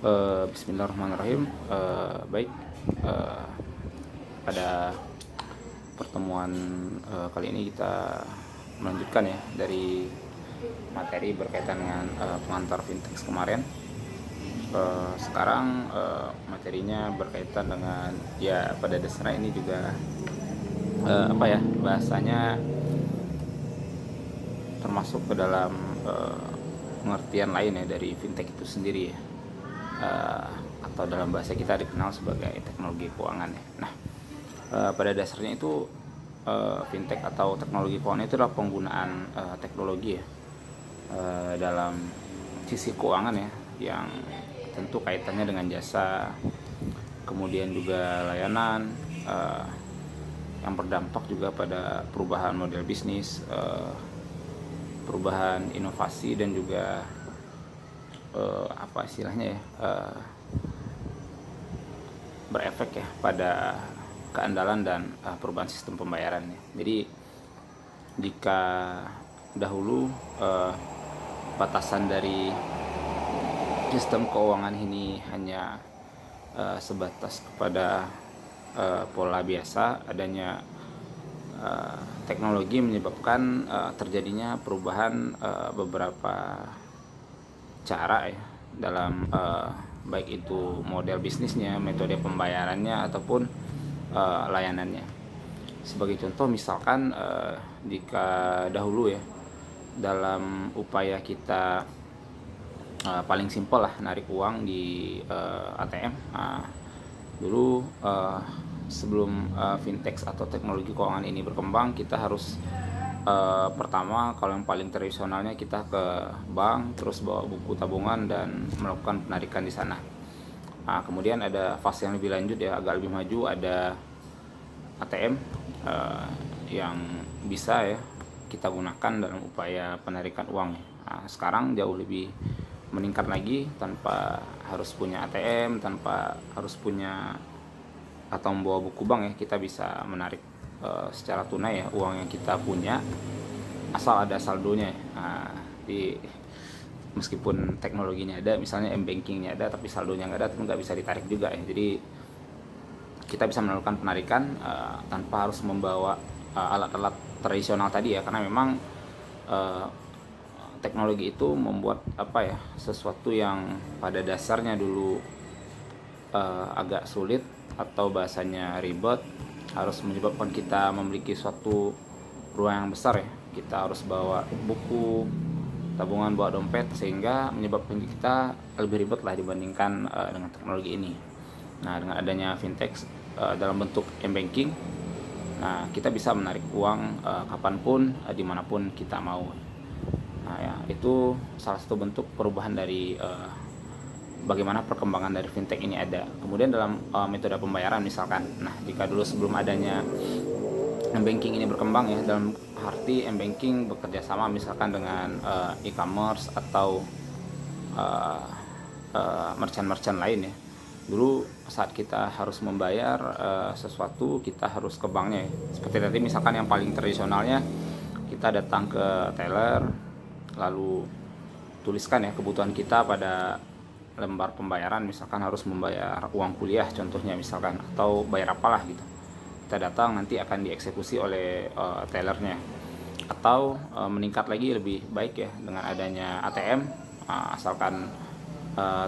Bismillahirrahmanirrahim. Baik, eh, pada pertemuan kali ini kita melanjutkan ya dari materi berkaitan dengan pengantar fintech kemarin. Sekarang materinya berkaitan dengan, ya pada dasarnya ini juga bahasanya termasuk ke dalam pengertian lain ya dari fintech itu sendiri ya. Atau dalam bahasa kita dikenal sebagai teknologi keuangan ya. Nah, pada dasarnya itu fintech atau teknologi keuangan itu adalah penggunaan teknologi ya dalam sisi keuangan ya, yang tentu kaitannya dengan jasa, kemudian juga layanan yang berdampak juga pada perubahan model bisnis, perubahan inovasi, dan juga berefek ya pada keandalan dan perubahan sistem pembayaran ya. Jadi jika dahulu batasan dari sistem keuangan ini hanya sebatas kepada pola biasa, adanya teknologi menyebabkan terjadinya perubahan beberapa cara ya dalam baik itu model bisnisnya, metode pembayarannya, ataupun layanannya. Sebagai contoh, misalkan jika dahulu ya dalam upaya kita paling simpel lah narik uang di ATM, dulu sebelum fintech atau teknologi keuangan ini berkembang, kita harus pertama, kalau yang paling tradisionalnya, kita ke bank, terus bawa buku tabungan dan melakukan penarikan di sana. Nah, kemudian ada fase yang lebih lanjut ya, agak lebih maju, ada ATM yang bisa ya kita gunakan dalam upaya penarikan uang. Nah, sekarang jauh lebih meningkat lagi, tanpa harus punya ATM, tanpa harus punya atau membawa buku bank ya, kita bisa menarik secara tunai ya uang yang kita punya, asal ada saldonya. Nah, meskipun teknologinya ada, misalnya m-bankingnya ada, tapi saldonya nggak ada, itu nggak bisa ditarik juga ya. Jadi kita bisa melakukan penarikan tanpa harus membawa alat-alat tradisional tadi ya, karena memang teknologi itu membuat sesuatu yang pada dasarnya dulu agak sulit atau bahasanya ribet, harus menyebabkan kita memiliki suatu ruang yang besar ya. Kita harus bawa buku tabungan, bawa dompet, sehingga menyebabkan kita lebih ribet lah dibandingkan dengan teknologi ini. Nah, dengan adanya fintech dalam bentuk m-banking, nah kita bisa menarik uang kapanpun, dimanapun kita mau. Nah ya, itu salah satu bentuk perubahan dari bagaimana perkembangan dari fintech ini ada. Kemudian dalam metode pembayaran misalkan, nah jika dulu sebelum adanya m-banking ini berkembang ya, dalam arti m-banking bekerja sama misalkan dengan e-commerce atau merchant-merchant lain ya. Dulu saat kita harus membayar sesuatu, kita harus ke banknya ya. Seperti tadi misalkan yang paling tradisionalnya, kita datang ke teller, lalu tuliskan ya kebutuhan kita pada lembar pembayaran, misalkan harus membayar uang kuliah contohnya misalkan, atau bayar apalah gitu. Kita datang, nanti akan dieksekusi oleh tellernya. Atau meningkat lagi lebih baik ya dengan adanya ATM, asalkan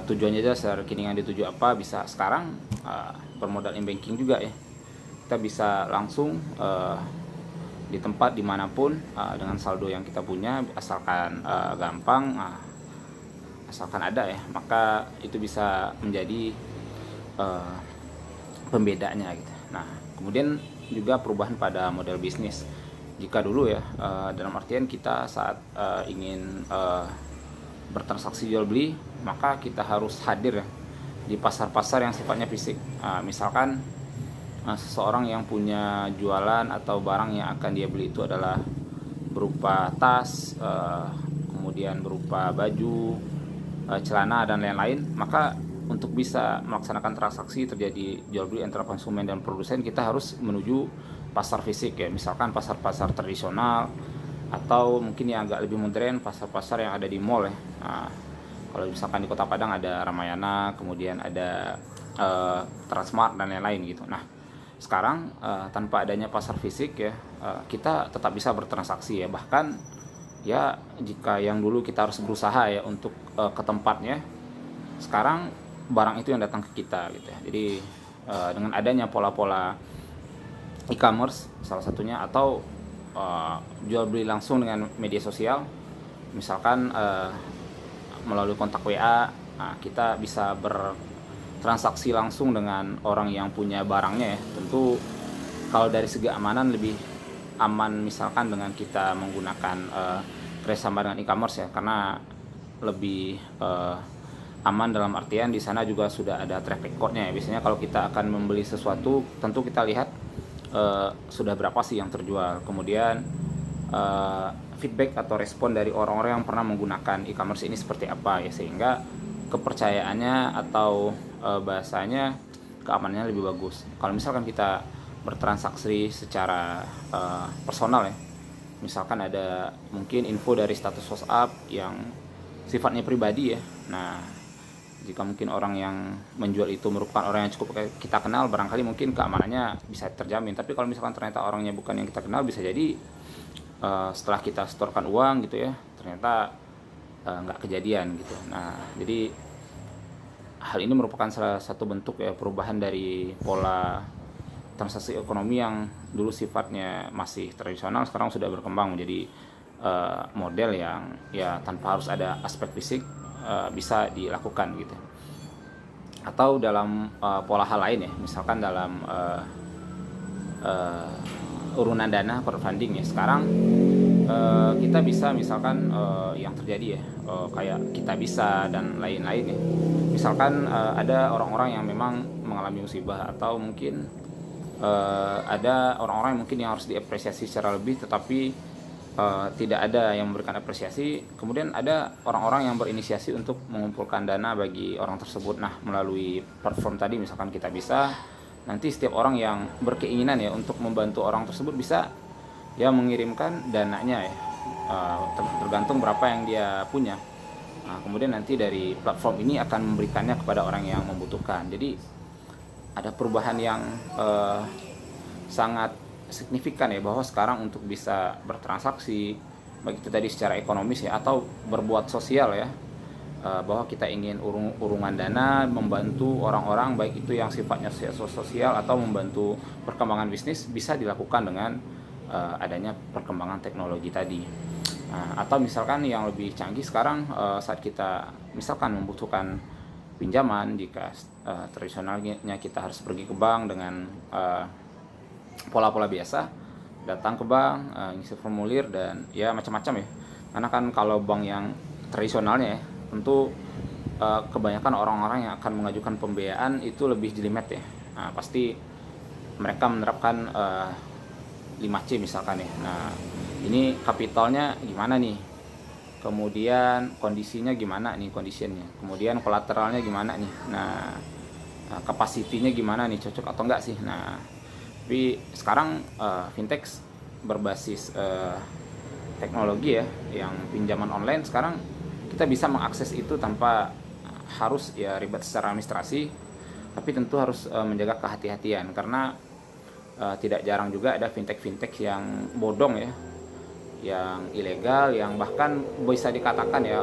tujuannya aja rekening yang dituju apa, bisa sekarang bermodal m-banking juga ya. Kita bisa langsung di tempat dimanapun dengan saldo yang kita punya, asalkan gampang, asalkan ada ya, maka itu bisa menjadi pembedanya gitu. Nah, kemudian juga perubahan pada model bisnis. Jika dulu ya dalam artian kita saat ingin bertransaksi jual beli, maka kita harus hadir ya di pasar-pasar yang sifatnya fisik. Misalkan seseorang yang punya jualan atau barang yang akan dia beli itu adalah berupa tas, kemudian berupa baju, celana dan lain-lain, maka untuk bisa melaksanakan transaksi terjadi jual beli antara konsumen dan produsen, kita harus menuju pasar fisik ya, misalkan pasar-pasar tradisional, atau mungkin yang agak lebih modern, pasar-pasar yang ada di mall ya. Nah, Kalau misalkan di Kota Padang ada Ramayana, kemudian ada Transmart dan lain-lain gitu. Nah, sekarang tanpa adanya pasar fisik ya, kita tetap bisa bertransaksi ya. Bahkan ya jika yang dulu kita harus berusaha ya untuk ke tempatnya, sekarang barang itu yang datang ke kita gitu ya. Jadi dengan adanya pola-pola e-commerce salah satunya, atau jual beli langsung dengan media sosial, misalkan melalui kontak WA, nah, kita bisa bertransaksi langsung dengan orang yang punya barangnya ya. Tentu kalau dari segi amanan lebih aman misalkan dengan kita menggunakan kerjasama dengan e-commerce ya, karena lebih aman dalam artian di sana juga sudah ada track recordnya ya. Biasanya kalau kita akan membeli sesuatu, tentu kita lihat sudah berapa sih yang terjual, kemudian feedback atau respon dari orang-orang yang pernah menggunakan e-commerce ini seperti apa ya, sehingga kepercayaannya atau bahasanya keamanannya lebih bagus. Kalau misalkan kita bertransaksi secara personal ya, misalkan ada mungkin info dari status WhatsApp yang sifatnya pribadi ya, nah jika mungkin orang yang menjual itu merupakan orang yang cukup kita kenal, barangkali mungkin keamanannya bisa terjamin. Tapi kalau misalkan ternyata orangnya bukan yang kita kenal, bisa jadi setelah kita setorkan uang gitu ya, ternyata nggak kejadian gitu. Nah, jadi hal ini merupakan salah satu bentuk ya perubahan dari pola transaksi ekonomi yang dulu sifatnya masih tradisional, sekarang sudah berkembang menjadi model yang ya tanpa harus ada aspek fisik bisa dilakukan gitu. Atau dalam pola hal lain ya, misalkan dalam urunan dana crowdfunding ya, sekarang kita bisa misalkan yang terjadi ya, kayak kita bisa dan lain-lain ya, misalkan ada orang-orang yang memang mengalami musibah, atau mungkin ada orang-orang yang mungkin yang harus diapresiasi secara lebih, tetapi tidak ada yang memberikan apresiasi. Kemudian ada orang-orang yang berinisiasi untuk mengumpulkan dana bagi orang tersebut. Nah, melalui platform tadi misalkan kita bisa, nanti setiap orang yang berkeinginan ya untuk membantu orang tersebut bisa ya mengirimkan dananya ya, tergantung berapa yang dia punya. Nah, kemudian nanti dari platform ini akan memberikannya kepada orang yang membutuhkan. Jadi ada perubahan yang sangat signifikan ya, bahwa sekarang untuk bisa bertransaksi baik itu tadi secara ekonomis ya, atau berbuat sosial ya, bahwa kita ingin urungan dana membantu orang-orang, baik itu yang sifatnya sosial atau membantu perkembangan bisnis, bisa dilakukan dengan adanya perkembangan teknologi tadi. Atau misalkan yang lebih canggih sekarang, saat kita misalkan membutuhkan pinjaman, jika tradisionalnya kita harus pergi ke bank dengan pola-pola biasa, datang ke bank, ngisi formulir dan ya macam-macam ya. Karena kan kalau bank yang tradisionalnya ya, tentu kebanyakan orang-orang yang akan mengajukan pembiayaan itu lebih jelimet ya. Nah, pasti mereka menerapkan 5C misalkan ya. Nah, ini kapitalnya gimana nih, kemudian kondisinya gimana nih, kemudian kolateralnya gimana nih, nah kapasitinya gimana nih, cocok atau enggak sih. Nah, tapi sekarang fintech berbasis teknologi ya, yang pinjaman online, sekarang kita bisa mengakses itu tanpa harus ya ribet secara administrasi, tapi tentu harus menjaga kehati-hatian, karena tidak jarang juga ada fintech yang bodong ya, yang ilegal, yang bahkan bisa dikatakan ya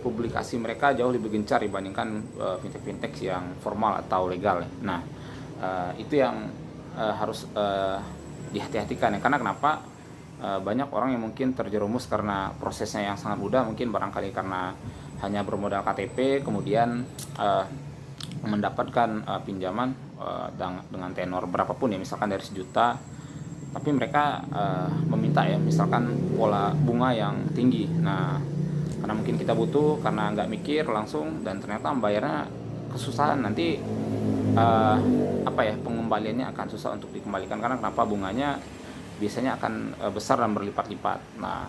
publikasi mereka jauh lebih gencar dibandingkan fintech yang formal atau legal ya. Nah, itu yang harus dihati-hatikan ya. Karena kenapa? Banyak orang yang mungkin terjerumus karena prosesnya yang sangat mudah, mungkin barangkali karena hanya bermodal KTP, kemudian mendapatkan pinjaman dengan tenor berapapun ya, misalkan dari 1 juta, tapi mereka meminta ya misalkan pola bunga yang tinggi. Nah, karena mungkin kita butuh, karena nggak mikir langsung, dan ternyata membayarnya kesusahan, nanti pengembaliannya akan susah untuk dikembalikan. Karena kenapa? Bunganya biasanya akan besar dan berlipat-lipat. Nah,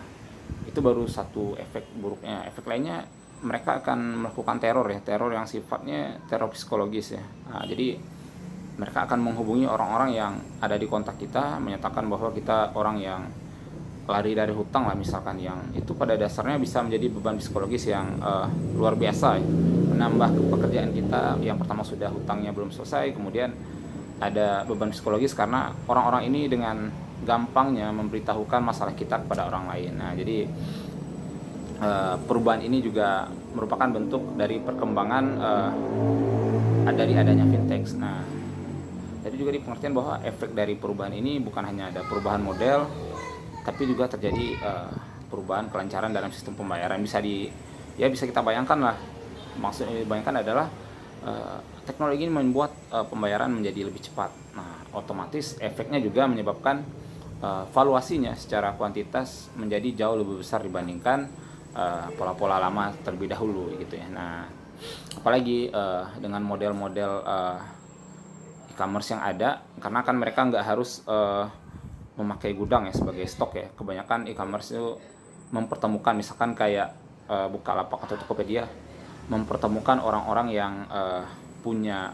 itu baru satu efek buruknya. Efek lainnya, mereka akan melakukan teror yang sifatnya teror psikologis ya. Nah, jadi mereka akan menghubungi orang-orang yang ada di kontak kita, menyatakan bahwa kita orang yang lari dari hutang lah misalkan, yang itu pada dasarnya bisa menjadi beban psikologis yang luar biasa ya. Menambah pekerjaan kita, yang pertama sudah hutangnya belum selesai, kemudian ada beban psikologis karena orang-orang ini dengan gampangnya memberitahukan masalah kita kepada orang lain. Nah, jadi perubahan ini juga merupakan bentuk dari perkembangan dari adanya fintech. Nah, jadi juga di pengertian bahwa efek dari perubahan ini bukan hanya ada perubahan model, tapi juga terjadi perubahan kelancaran dalam sistem pembayaran. Bisa kita bayangkan lah, maksudnya dibayangkan adalah teknologi ini membuat pembayaran menjadi lebih cepat. Nah, otomatis efeknya juga menyebabkan valuasinya secara kuantitas menjadi jauh lebih besar dibandingkan pola-pola lama terlebih dahulu gitu ya. Nah, apalagi dengan model-model e-commerce yang ada, karena kan mereka nggak harus memakai gudang ya sebagai stok ya. Kebanyakan e-commerce itu mempertemukan, misalkan kayak Bukalapak atau Tokopedia, mempertemukan orang-orang yang punya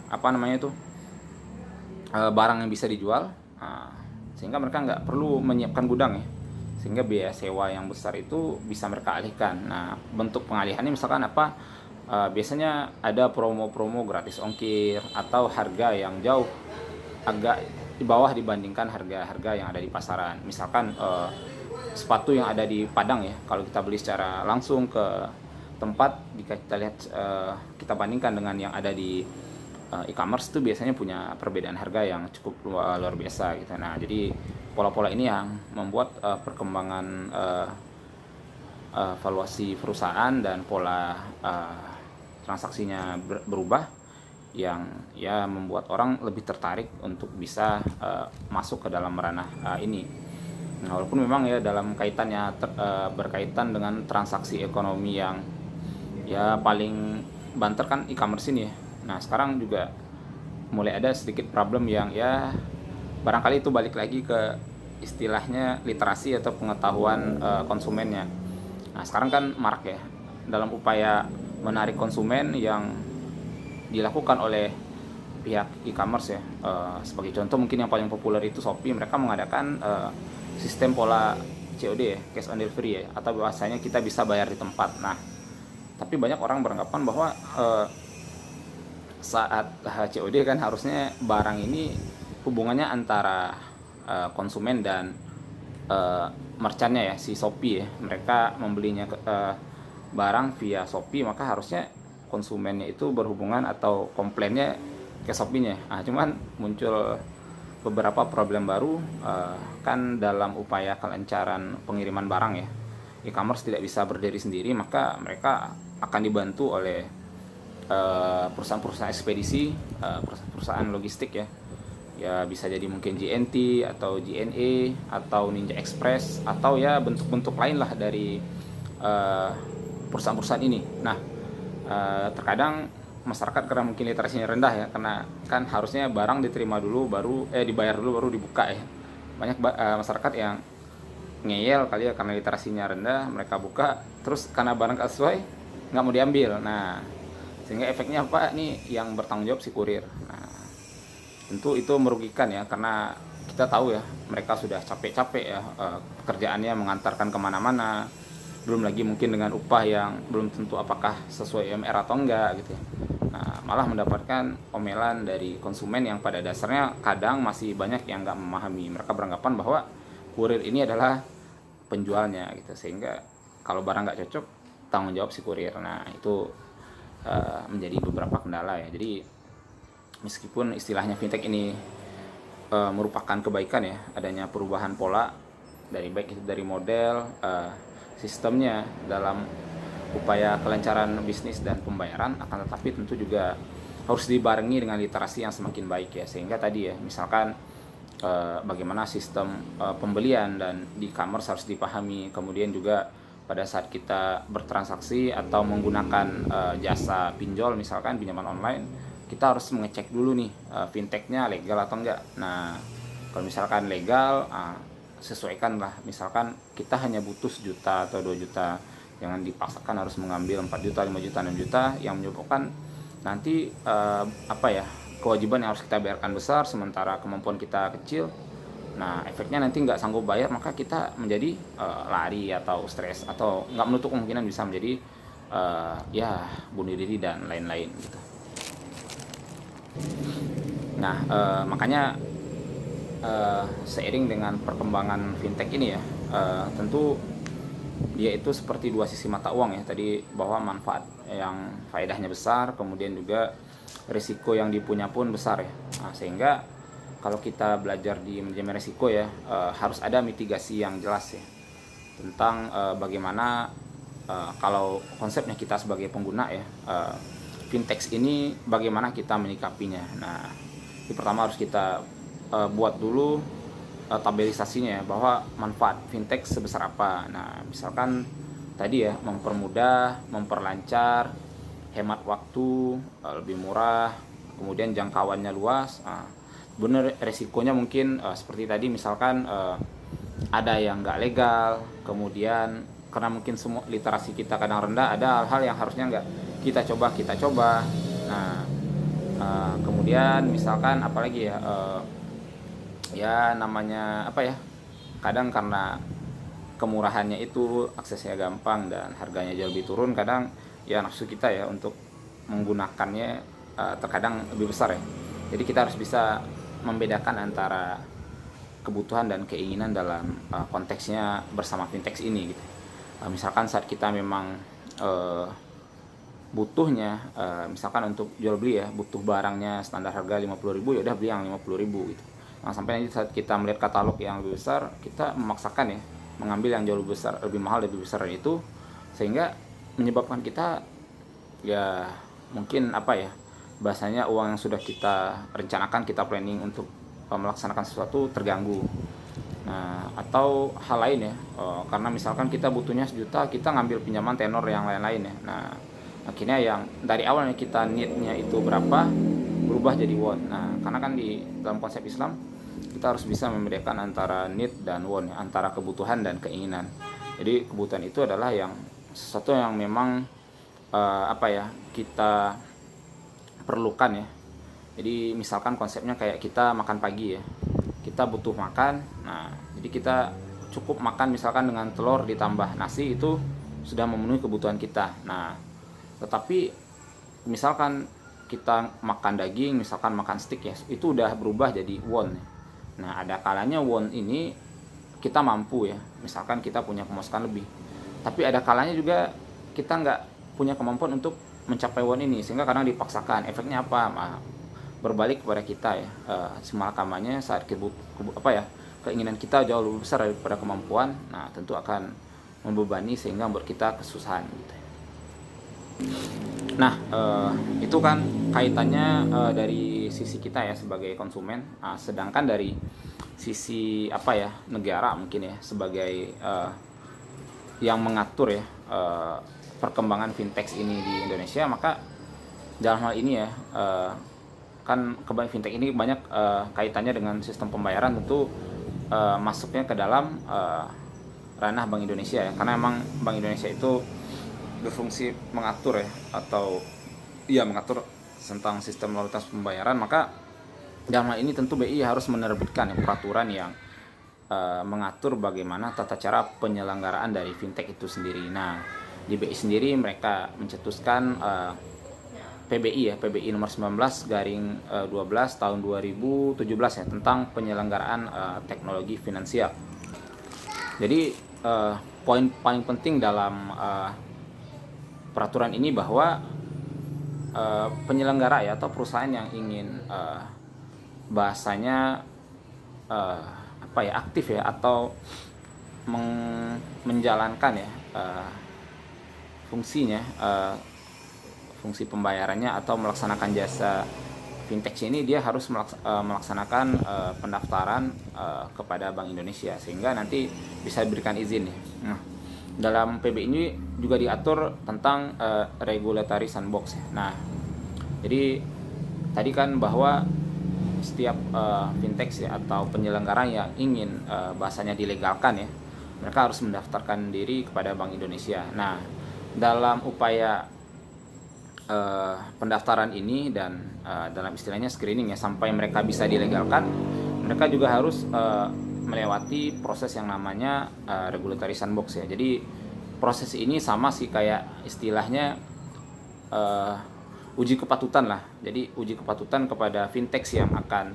barang yang bisa dijual, sehingga mereka nggak perlu menyiapkan gudang ya, sehingga biaya sewa yang besar itu bisa mereka alihkan. Nah, bentuk pengalihannya misalkan biasanya ada promo-promo gratis ongkir atau harga yang jauh agak di bawah dibandingkan harga-harga yang ada di pasaran. Misalkan sepatu yang ada di Padang ya, kalau kita beli secara langsung ke tempat, jika kita lihat kita bandingkan dengan yang ada di e-commerce, itu biasanya punya perbedaan harga yang cukup luar biasa gitu. Nah, jadi pola-pola ini yang membuat perkembangan valuasi perusahaan dan pola transaksinya berubah, yang ya membuat orang lebih tertarik untuk bisa masuk ke dalam ranah ini. Nah, walaupun memang ya dalam kaitannya berkaitan dengan transaksi ekonomi yang ya paling banter kan e-commerce ini ya. Nah, sekarang juga mulai ada sedikit problem yang ya barangkali itu balik lagi ke istilahnya literasi atau pengetahuan konsumennya. Nah, sekarang kan marak ya dalam upaya menarik konsumen yang dilakukan oleh pihak e-commerce ya. Sebagai contoh mungkin yang paling populer itu Shopee, mereka mengadakan sistem pola COD ya, cash on delivery ya, atau bahasanya kita bisa bayar di tempat. Nah, tapi banyak orang beranggapan bahwa saat COD kan harusnya barang ini hubungannya antara konsumen dan merchantnya ya, si Shopee ya. Mereka membelinya barang via Shopee, maka harusnya konsumennya itu berhubungan atau komplainnya ke Shopee-nya. Nah, cuman muncul beberapa problem baru kan dalam upaya kelancaran pengiriman barang ya. E-commerce tidak bisa berdiri sendiri, maka mereka akan dibantu oleh perusahaan-perusahaan ekspedisi, perusahaan logistik ya. Ya bisa jadi mungkin JNT atau JNE atau Ninja Express atau ya bentuk-bentuk lain lah dari perusahaan-perusahaan ini. Nah, terkadang masyarakat karena mungkin literasinya rendah ya, karena kan harusnya barang diterima dulu baru dibayar dulu baru dibuka ya. Banyak masyarakat yang ngeyel kali ya, karena literasinya rendah, mereka buka terus karena barang gak sesuai nggak mau diambil. Nah, sehingga efeknya apa nih, yang bertanggung jawab si kurir. Nah, tentu itu merugikan ya, karena kita tahu ya mereka sudah capek-capek ya pekerjaannya mengantarkan kemana-mana, belum lagi mungkin dengan upah yang belum tentu apakah sesuai UMR atau enggak gitu ya. Nah, malah mendapatkan omelan dari konsumen yang pada dasarnya kadang masih banyak yang nggak memahami. Mereka beranggapan bahwa kurir ini adalah penjualnya gitu, sehingga kalau barang nggak cocok tanggung jawab si kurir. Nah, itu menjadi beberapa kendala ya. Jadi meskipun istilahnya fintech ini merupakan kebaikan ya, adanya perubahan pola dari baik itu dari model sistemnya dalam upaya kelancaran bisnis dan pembayaran, akan tetapi tentu juga harus dibarengi dengan literasi yang semakin baik ya, sehingga tadi ya misalkan bagaimana sistem pembelian dan di e-commerce harus dipahami, kemudian juga pada saat kita bertransaksi atau menggunakan jasa pinjol misalkan pinjaman online, kita harus mengecek dulu nih fintechnya legal atau enggak. Nah, kalau misalkan legal, sesuaikan lah, misalkan kita hanya butuh 1 juta atau 2 juta, jangan dipaksakan harus mengambil 4 juta, 5 juta, 6 juta yang menyebabkan nanti kewajiban yang harus kita bayarkan besar sementara kemampuan kita kecil. Nah, efeknya nanti nggak sanggup bayar, maka kita menjadi lari atau stres, atau nggak menutup kemungkinan bisa menjadi ya bunuh diri dan lain-lain gitu. Nah, makanya seiring dengan perkembangan fintech ini ya, tentu dia itu seperti dua sisi mata uang ya. Tadi bahwa manfaat yang faedahnya besar, kemudian juga risiko yang dipunya pun besar ya. Nah, sehingga kalau kita belajar di manajemen risiko ya, harus ada mitigasi yang jelas ya tentang bagaimana kalau konsepnya kita sebagai pengguna ya, fintech ini bagaimana kita menyikapinya. Nah, ini pertama harus kita buat dulu tabelisasinya ya, bahwa manfaat fintech sebesar apa. Nah, misalkan tadi ya, mempermudah, memperlancar, hemat waktu, lebih murah, kemudian jangkauannya luas. Bener, resikonya mungkin seperti tadi misalkan ada yang nggak legal, kemudian karena mungkin semua literasi kita kadang rendah, ada hal-hal yang harusnya nggak kita coba. Nah, kemudian misalkan apalagi ya, ya namanya apa ya, kadang karena kemurahannya itu, aksesnya gampang dan harganya jauh lebih turun, kadang ya nafsu kita ya untuk menggunakannya terkadang lebih besar ya. Jadi kita harus bisa membedakan antara kebutuhan dan keinginan dalam konteksnya bersama fintech ini gitu. Misalkan saat kita memang butuhnya, misalkan untuk jual beli ya, butuh barangnya standar harga 50.000, ya udah beli yang 50.000 gitu. Nah, sampai nanti saat kita melihat katalog yang lebih besar, kita memaksakan ya mengambil yang jauh lebih besar, lebih mahal, lebih besar dari itu, sehingga menyebabkan kita ya mungkin apa ya, bahasanya uang yang sudah kita rencanakan, kita planning untuk melaksanakan sesuatu terganggu. Nah, atau hal lain ya, karena misalkan kita butuhnya 1 juta, kita ngambil pinjaman tenor yang lain-lain ya. Nah, akhirnya yang dari awalnya kita need-nya itu berapa, berubah jadi want. Nah, karena kan di dalam konsep Islam kita harus bisa membedakan antara need dan want ya, antara kebutuhan dan keinginan. Jadi kebutuhan itu adalah yang sesuatu yang memang apa ya, kita perlukan ya. Jadi misalkan konsepnya kayak kita makan pagi ya, kita butuh makan. Nah, jadi kita cukup makan misalkan dengan telur ditambah nasi, itu sudah memenuhi kebutuhan kita. Nah, tetapi misalkan kita makan daging, misalkan makan steak ya, itu udah berubah jadi want. Nah, ada kalanya want ini kita mampu ya, misalkan kita punya pemasukan lebih, tapi ada kalanya juga kita nggak punya kemampuan untuk mencapai want ini, sehingga kadang dipaksakan. Efeknya apa? Berbalik kepada kita ya, semalakamannya saat keinginan kita jauh lebih besar daripada kemampuan. Nah, tentu akan membebani sehingga membuat kita kesusahan gitu. Nah, itu kan kaitannya dari sisi kita ya sebagai konsumen. Sedangkan dari sisi apa ya, negara mungkin ya sebagai yang mengatur ya perkembangan fintech ini di Indonesia, maka dalam hal ini ya, kan kebanyakan fintech ini banyak kaitannya dengan sistem pembayaran, tentu masuknya ke dalam ranah Bank Indonesia ya, karena emang Bank Indonesia itu berfungsi mengatur ya, atau ya mengatur tentang sistem lalu lintas pembayaran. Maka dalam hal ini tentu BI harus menerbitkan ya, peraturan yang mengatur bagaimana tata cara penyelenggaraan dari fintech itu sendiri. Nah, di BI sendiri mereka mencetuskan PBI ya, PBI nomor 19/12 tahun 2017 ya, tentang penyelenggaraan teknologi finansial. Jadi poin paling penting dalam peraturan ini bahwa penyelenggara ya, atau perusahaan yang ingin bahasanya apa ya, aktif ya, atau menjalankan ya fungsinya, fungsi pembayarannya atau melaksanakan jasa fintech ini, dia harus melaksanakan pendaftaran kepada Bank Indonesia sehingga nanti bisa diberikan izin ya. Nah, dalam PB ini juga diatur tentang regulatory sandbox ya. Nah, jadi tadi kan bahwa setiap fintech ya, atau penyelenggara yang ingin bahasanya dilegalkan ya, mereka harus mendaftarkan diri kepada Bank Indonesia. Nah, dalam upaya pendaftaran ini dan dalam istilahnya screening ya, sampai mereka bisa dilegalkan, mereka juga harus melewati proses yang namanya regulatory sandbox ya. Jadi proses ini sama sih kayak istilahnya uji kepatutan lah. Jadi uji kepatutan kepada fintech yang akan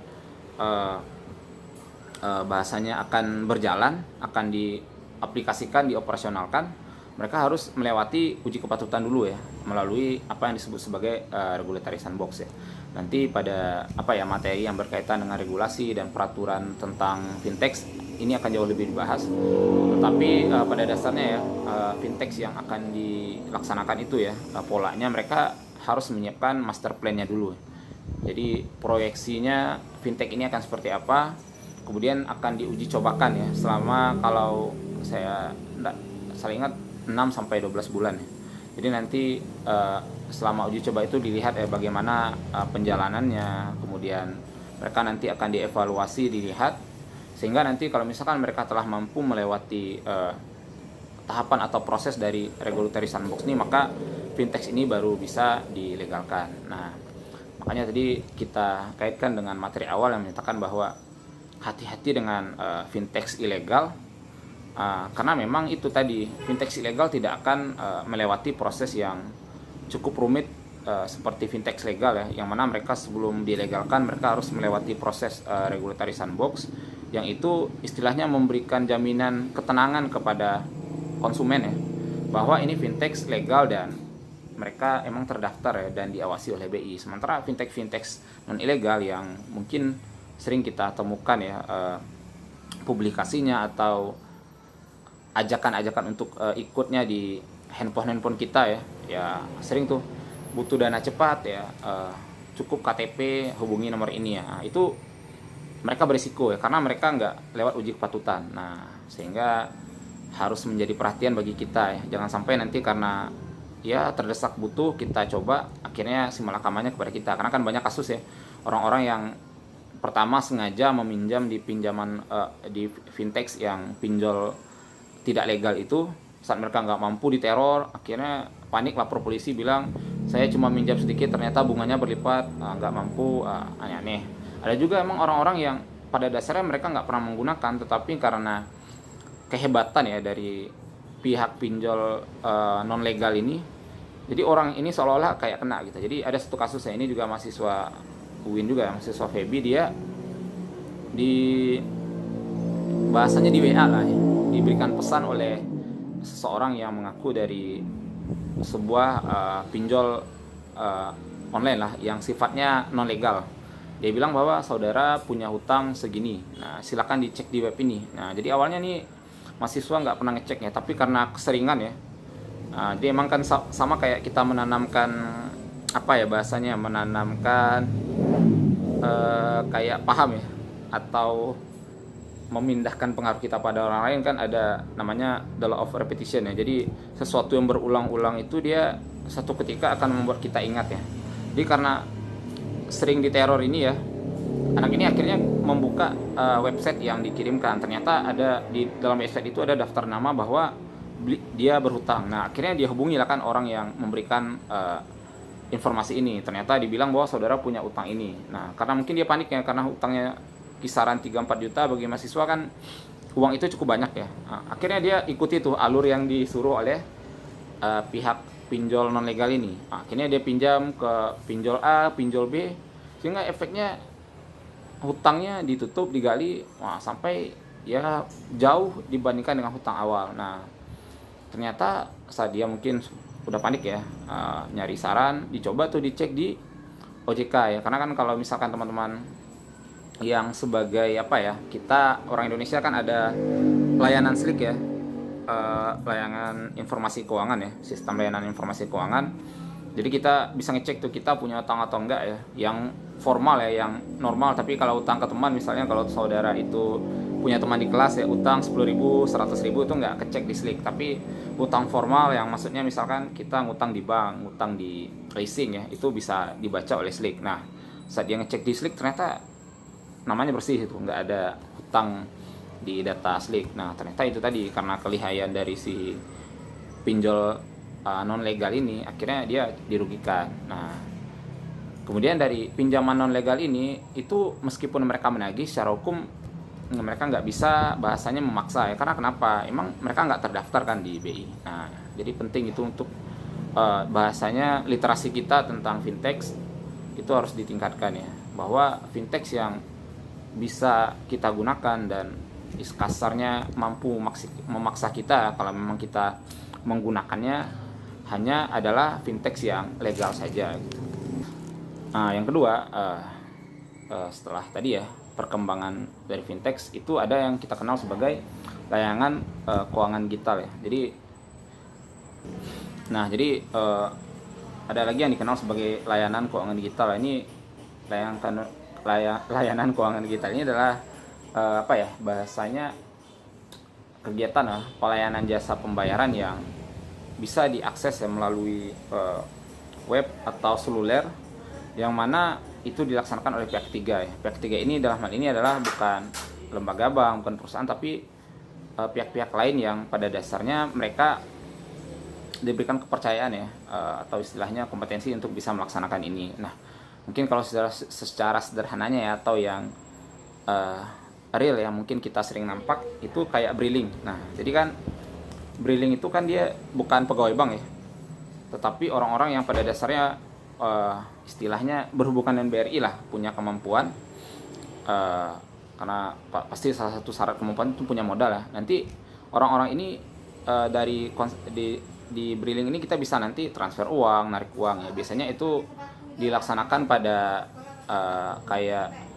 bahasanya akan berjalan, akan diaplikasikan, dioperasionalkan. Mereka harus melewati uji kepatutan dulu ya, melalui apa yang disebut sebagai regulatory sandbox ya. Nanti pada materi yang berkaitan dengan regulasi dan peraturan tentang fintech ini akan jauh lebih dibahas. Tetapi pada dasarnya ya, fintech yang akan dilaksanakan itu ya, polanya mereka harus menyiapkan master plan-nya dulu. Jadi proyeksinya fintech ini akan seperti apa, kemudian akan diuji cobakan ya selama, kalau saya ingat 6-12 bulan ya. Jadi nanti selama uji coba itu dilihat bagaimana penjalanannya, kemudian mereka nanti akan dievaluasi, dilihat, sehingga nanti kalau misalkan mereka telah mampu melewati tahapan atau proses dari regulatory sandbox ini, maka fintech ini baru bisa dilegalkan. Nah, makanya tadi kita kaitkan dengan materi awal yang menyatakan bahwa hati-hati dengan fintech ilegal. Karena memang itu tadi, fintech ilegal tidak akan melewati proses yang cukup rumit seperti fintech legal ya, yang mana mereka sebelum dilegalkan mereka harus melewati proses regulatory sandbox, yang itu istilahnya memberikan jaminan ketenangan kepada konsumen ya, bahwa ini fintech legal dan mereka emang terdaftar ya dan diawasi oleh BI. Sementara fintech non ilegal yang mungkin sering kita temukan ya publikasinya atau ajakan-ajakan untuk ikutnya di handphone kita ya sering tuh butuh dana cepat ya, cukup KTP, hubungi nomor ini ya. Nah, itu mereka berisiko ya karena mereka nggak lewat uji kepatutan. Nah, sehingga harus menjadi perhatian bagi kita ya, jangan sampai nanti karena ya terdesak butuh kita coba, akhirnya si malakamannya kepada kita. Karena kan banyak kasus ya orang-orang yang pertama sengaja meminjam di pinjaman di fintech yang pinjol tidak legal itu, saat mereka nggak mampu diteror, akhirnya panik, lapor polisi, bilang saya cuma minjam sedikit, ternyata bunganya berlipat, nggak mampu, aneh-aneh. Ada juga emang orang-orang yang pada dasarnya mereka nggak pernah menggunakan, tetapi karena kehebatan ya dari pihak pinjol non legal ini, jadi orang ini seolah-olah kayak kena gitu. Jadi ada satu kasus ya, ini juga mahasiswa UIN juga, mahasiswa Febi, dia di bahasanya di WA lah ya, diberikan pesan oleh seseorang yang mengaku dari sebuah pinjol online lah yang sifatnya non legal. Dia bilang bahwa saudara punya hutang segini, nah silakan dicek di web ini. Nah jadi awalnya nih mahasiswa nggak pernah ngecek ya, tapi karena keseringan ya, dia emang kan sama kayak kita menanamkan bahasanya, menanamkan kayak paham ya, atau memindahkan pengaruh kita pada orang lain, kan ada namanya the law of repetition ya. Jadi sesuatu yang berulang-ulang itu dia satu ketika akan membuat kita ingat ya. Jadi karena sering diteror ini ya, anak ini akhirnya membuka website yang dikirimkan. Ternyata ada di dalam website itu ada daftar nama bahwa dia berhutang. Nah akhirnya dia hubungi lah kan orang yang memberikan informasi ini. Ternyata dibilang bahwa saudara punya utang ini. Nah karena mungkin dia panik ya, karena hutangnya kisaran 3-4 juta, bagi mahasiswa kan uang itu cukup banyak ya. Nah, akhirnya dia ikuti tuh alur yang disuruh oleh pihak pinjol non legal ini. Nah, akhirnya dia pinjam ke pinjol A, pinjol B, sehingga efeknya hutangnya ditutup, digali, sampai ya jauh dibandingkan dengan hutang awal. Nah ternyata saat dia mungkin udah panik ya, nyari saran, dicoba tuh dicek di OJK ya. Karena kan kalau misalkan teman-teman yang sebagai kita orang Indonesia kan ada layanan SLIK ya, layanan informasi keuangan ya, sistem layanan informasi keuangan. Jadi kita bisa ngecek tuh kita punya utang atau enggak ya, yang formal ya, yang normal. Tapi kalau utang ke teman, misalnya kalau saudara itu punya teman di kelas ya, utang 10.000, 100.000 itu nggak kecek di SLIK. Tapi utang formal yang maksudnya misalkan kita ngutang di bank, ngutang di leasing ya, itu bisa dibaca oleh SLIK. Nah saat dia ngecek di SLIK ternyata namanya bersih, itu nggak ada hutang di data SLIK. Nah ternyata itu tadi karena kelihayan dari si pinjol non legal ini, akhirnya dia dirugikan. Nah kemudian dari pinjaman non legal ini itu meskipun mereka menagih, secara hukum mereka nggak bisa bahasanya memaksa ya, karena kenapa, emang mereka nggak terdaftar kan di BI. Nah, jadi penting itu untuk bahasanya, literasi kita tentang fintech itu harus ditingkatkan ya, bahwa fintech yang bisa kita gunakan dan kasarnya mampu memaksa kita kalau memang kita menggunakannya hanya adalah fintech yang legal saja gitu. Nah, yang kedua, setelah tadi ya perkembangan dari fintech, itu ada yang kita kenal sebagai layanan keuangan digital ya. Jadi ada lagi yang dikenal sebagai layanan keuangan digital. Ini layanan keuangan digital ini adalah bahasanya kegiatan pelayanan jasa pembayaran yang bisa diakses ya melalui web atau seluler, yang mana itu dilaksanakan oleh pihak ketiga ya. Pihak ketiga ini dalam hal ini adalah bukan lembaga bank, bukan perusahaan, tapi pihak-pihak lain yang pada dasarnya mereka diberikan kepercayaan ya, atau istilahnya kompetensi untuk bisa melaksanakan ini. Nah, mungkin kalau secara sederhananya ya, atau yang real ya, mungkin kita sering nampak itu kayak Briling. Nah, jadi kan Briling itu kan dia bukan pegawai bank ya, tetapi orang-orang yang pada dasarnya istilahnya berhubungan dengan BRI lah, punya kemampuan, karena pasti salah satu syarat kemampuan itu punya modal ya. Nanti orang-orang ini di Briling ini kita bisa nanti transfer uang, narik uang ya. Biasanya itu dilaksanakan pada kayak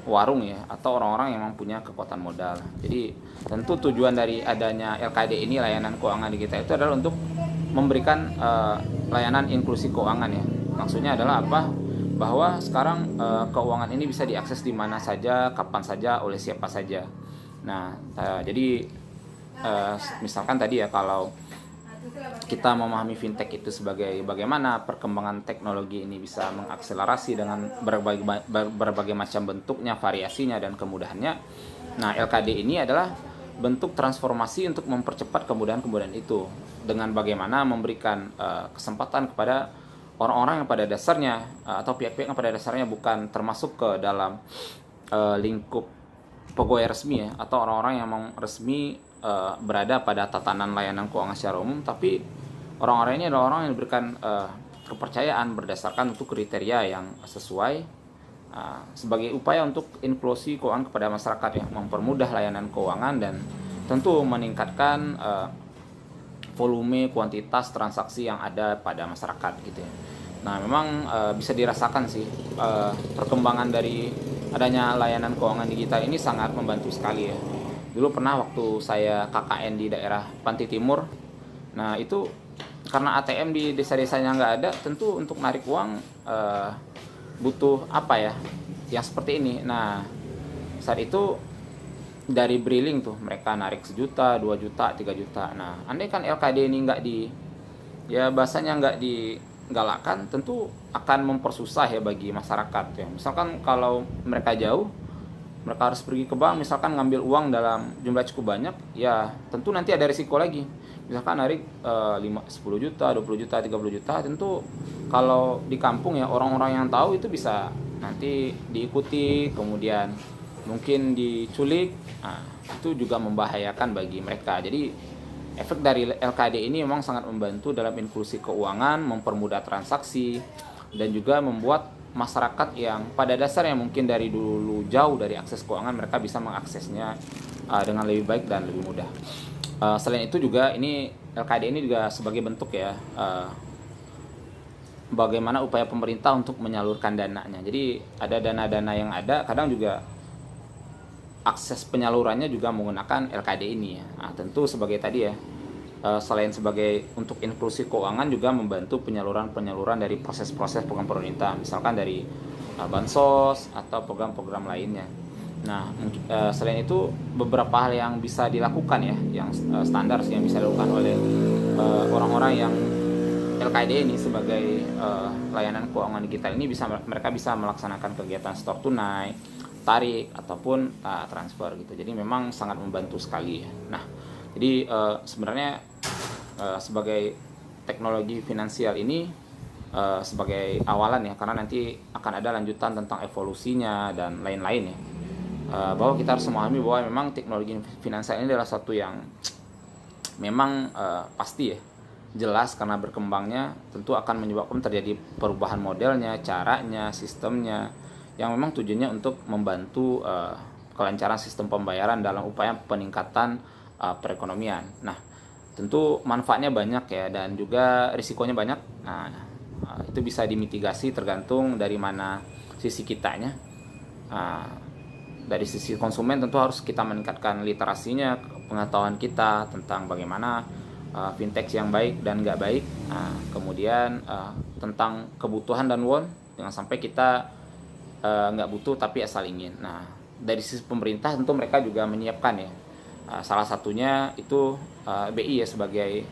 warung ya, atau orang-orang yang memang punya kekuatan modal. Jadi tentu tujuan dari adanya LKD ini, layanan keuangan digital, itu adalah untuk memberikan layanan inklusi keuangan ya. Maksudnya adalah apa? Bahwa sekarang keuangan ini bisa diakses di mana saja, kapan saja, oleh siapa saja. Nah, jadi misalkan tadi ya, kalau kita memahami fintech itu sebagai bagaimana perkembangan teknologi ini bisa mengakselerasi dengan berbagai macam bentuknya, variasinya, dan kemudahannya. Nah, LKD ini adalah bentuk transformasi untuk mempercepat kemudahan-kemudahan itu, dengan bagaimana memberikan kesempatan kepada orang-orang yang pada dasarnya atau pihak-pihak yang pada dasarnya bukan termasuk ke dalam lingkup pegawai resmi ya, atau orang-orang yang memang resmi berada pada tatanan layanan keuangan secara umum, tapi orang-orang ini adalah orang yang diberikan kepercayaan berdasarkan untuk kriteria yang sesuai, sebagai upaya untuk inklusi keuangan kepada masyarakat ya, mempermudah layanan keuangan dan tentu meningkatkan volume kuantitas transaksi yang ada pada masyarakat gitu ya. Nah, memang bisa dirasakan sih perkembangan dari adanya layanan keuangan digital ini sangat membantu sekali ya. Dulu pernah waktu saya KKN di daerah Panti Timur, nah itu karena ATM di desa-desanya nggak ada, tentu untuk narik uang butuh apa ya, yang seperti ini. Nah, saat itu dari Briling tuh mereka narik 1 juta, 2 juta, 3 juta. Nah, andai kan LKD ini bahasanya nggak digalakkan, tentu akan mempersusah ya bagi masyarakat ya. Misalkan kalau mereka jauh, mereka harus pergi ke bank, misalkan ngambil uang dalam jumlah cukup banyak, ya tentu nanti ada risiko lagi. Misalkan narik 10 juta, 20 juta, 30 juta, tentu kalau di kampung ya, orang-orang yang tahu itu bisa nanti diikuti, kemudian mungkin diculik. Nah, itu juga membahayakan bagi mereka. Jadi efek dari LKD ini memang sangat membantu dalam inklusi keuangan, mempermudah transaksi, dan juga membuat masyarakat yang pada dasarnya mungkin dari dulu jauh dari akses keuangan, mereka bisa mengaksesnya dengan lebih baik dan lebih mudah. Selain itu juga ini LKD ini juga sebagai bentuk ya, bagaimana upaya pemerintah untuk menyalurkan dananya. Jadi ada dana-dana yang ada, kadang juga akses penyalurannya juga menggunakan LKD ini ya. Nah, tentu sebagai tadi ya, selain sebagai untuk inklusi keuangan, juga membantu penyaluran dari proses-proses program pemerintah, misalkan dari bansos atau program-program lainnya. Nah, selain itu beberapa hal yang bisa dilakukan ya, yang standar yang bisa dilakukan oleh orang-orang yang LKD ini sebagai layanan keuangan digital ini, mereka bisa melaksanakan kegiatan store tunai, tarik, ataupun transfer gitu. Jadi memang sangat membantu sekali ya. Nah, jadi sebenarnya sebagai teknologi finansial ini sebagai awalan ya, karena nanti akan ada lanjutan tentang evolusinya dan lain-lain ya. bahwa kita harus memahami bahwa memang teknologi finansial ini adalah satu yang memang pasti ya, jelas karena berkembangnya tentu akan menyebabkan terjadi perubahan modelnya, caranya, sistemnya, yang memang tujuannya untuk membantu kelancaran sistem pembayaran dalam upaya peningkatan perekonomian. Nah, tentu manfaatnya banyak ya, dan juga risikonya banyak. Nah, itu bisa dimitigasi tergantung dari mana sisi kitanya. Dari sisi konsumen tentu harus kita meningkatkan literasinya, pengetahuan kita tentang bagaimana fintech yang baik dan nggak baik. Kemudian tentang kebutuhan dan want, jangan sampai kita nggak butuh tapi asal ingin. Nah, dari sisi pemerintah tentu mereka juga menyiapkan ya, salah satunya itu BI ya, sebagai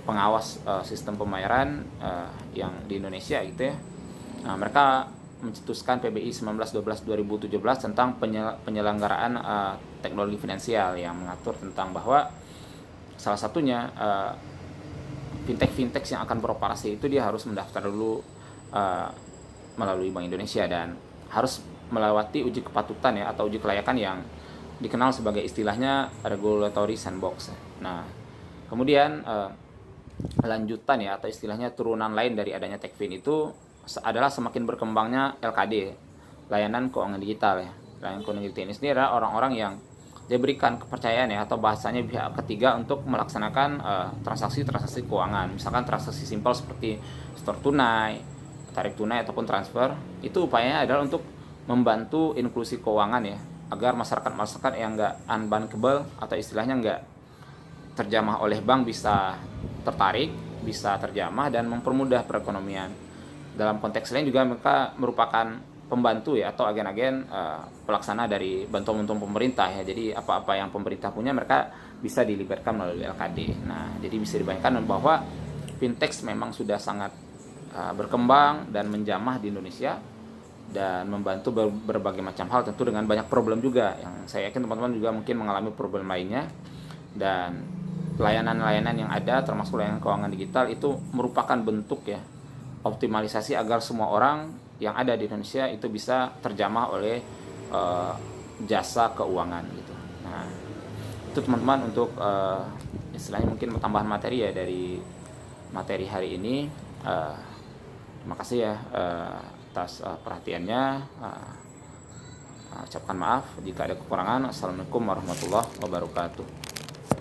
pengawas sistem pembayaran yang di Indonesia gitu ya. Mereka mencetuskan PBI 1912-2017 tentang penyelenggaraan teknologi finansial, yang mengatur tentang bahwa salah satunya fintech yang akan beroperasi itu dia harus mendaftar dulu melalui Bank Indonesia dan harus melewati uji kepatutan ya, atau uji kelayakan yang dikenal sebagai istilahnya regulatory sandbox. Nah, kemudian lanjutan ya, atau istilahnya turunan lain dari adanya Techfin itu adalah semakin berkembangnya LKD, layanan keuangan digital ya. Layanan keuangan digital ini sendiri adalah orang-orang yang diberikan kepercayaan ya, atau bahasanya pihak ketiga untuk melaksanakan transaksi-transaksi keuangan. Misalkan transaksi simpel seperti store tunai, tarik tunai ataupun transfer. Itu upayanya adalah untuk membantu inklusi keuangan ya, agar masyarakat yang nggak unbankable atau istilahnya nggak terjamah oleh bank bisa tertarik, bisa terjamah dan mempermudah perekonomian. Dalam konteks lain juga mereka merupakan pembantu ya, atau agen-agen pelaksana dari bantuan-bantuan pemerintah ya. Jadi apa-apa yang pemerintah punya mereka bisa dilibatkan melalui LKD. Nah, jadi bisa dibayangkan bahwa fintech memang sudah sangat berkembang dan menjamah di Indonesia dan membantu berbagai macam hal, tentu dengan banyak problem juga yang saya yakin teman-teman juga mungkin mengalami problem lainnya. Dan layanan-layanan yang ada termasuk layanan keuangan digital itu merupakan bentuk ya optimalisasi agar semua orang yang ada di Indonesia itu bisa terjamah oleh jasa keuangan gitu. Nah, itu teman-teman untuk istilahnya mungkin tambahan materi ya dari materi hari ini. Terima kasih ya atas perhatiannya. Ucapkan maaf jika ada kekurangan. Assalamualaikum warahmatullahi wabarakatuh.